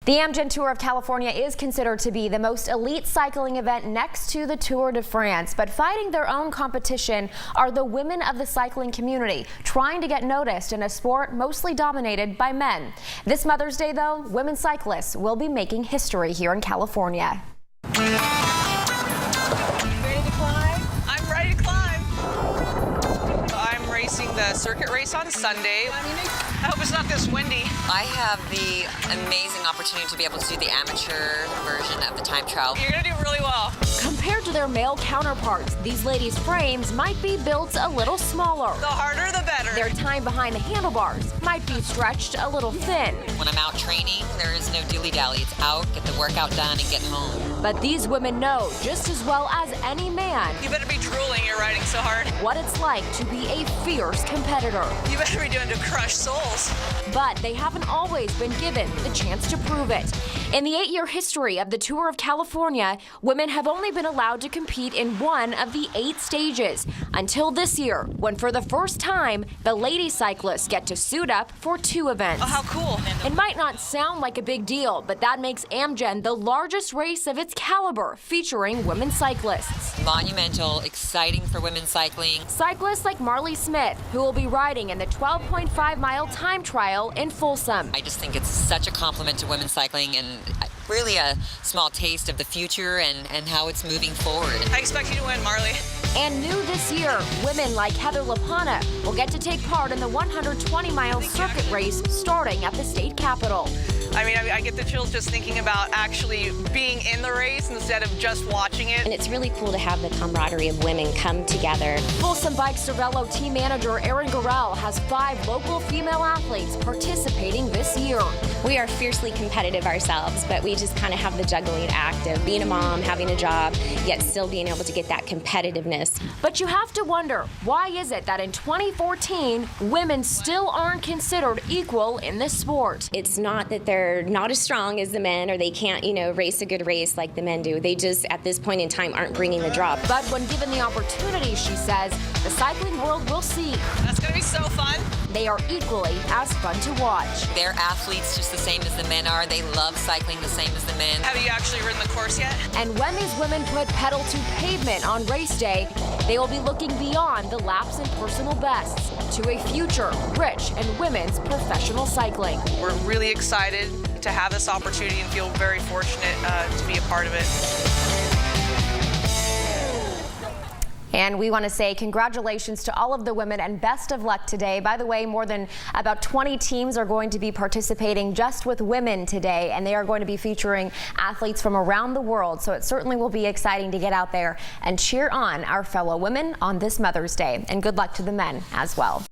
The Amgen Tour of California is considered to be the most elite cycling event next to the Tour de France, but fighting their own competition are the women of the cycling community, trying to get noticed in a sport mostly dominated by men. This Mother's Day, though, women cyclists will be making history here in California. Ready to climb? I'm ready to climb. I'm racing the circuit race on Sunday. I hope it's not this windy. I have the amazing opportunity to be able to do the amateur version of the time trial. You're gonna do really well. Compared to their male counterparts, these ladies' frames might be built a little smaller. The harder, the better. Their time behind the handlebars might be stretched a little thin. When I'm out training, there is no dilly-dally. It's out, get the workout done, and get home. But these women know just as well as any man You better be drooling, you're riding so hard. what it's like to be a fierce competitor. You better be doing to crush souls. But they haven't always been given the chance to prove it. In the 8-year history of the Tour of California, women have only been allowed to compete in one of the 8 stages until this year, when for the first time, the lady cyclists get to suit up for 2 events. Oh, how cool. It might not sound like a big deal, but that makes Amgen the largest race of its caliber featuring women cyclists. Monumental, exciting for women cycling. Cyclists like Marley Smith, who will be riding in the 12.5-mile time trial in Folsom. I just think it's such a compliment to women cycling and really a small taste of the future and how it's moving forward. I expect you to win, Marley. And new this year, women like Heather LaPana will get to take part in the 120-mile circuit race starting at the state capitol. I mean, I get the chills just thinking about actually being in the race instead of just watching it. And it's really cool to have the camaraderie of women come together. Folsom Bike Cervelo team manager Erin Gorell has 5 local female athletes participating this year. We are fiercely competitive ourselves, but we just kind of have the juggling act of being a mom, having a job, yet still being able to get that competitiveness. But you have to wonder, why is it that in 2014, women still aren't considered equal in this sport? It's not that they're not as strong as the men or they can't, race a good race like the men do. They just, at this point in time, aren't bringing the drop. But when given the opportunity, she says, the cycling world will see. That's gonna be so fun. They are equally as fun to watch. They're athletes just the same as the men are. They love cycling the same as the men. Have you actually ridden the course yet? And when these women put pedal to pavement on race day, they will be looking beyond the laps and personal bests to a future rich in women's professional cycling. We're really excited to have this opportunity and feel very fortunate to be a part of it. And we want to say congratulations to all of the women and best of luck today. By the way, more than about 20 teams are going to be participating just with women today, and they are going to be featuring athletes from around the world. So it certainly will be exciting to get out there and cheer on our fellow women on this Mother's Day. And good luck to the men as well.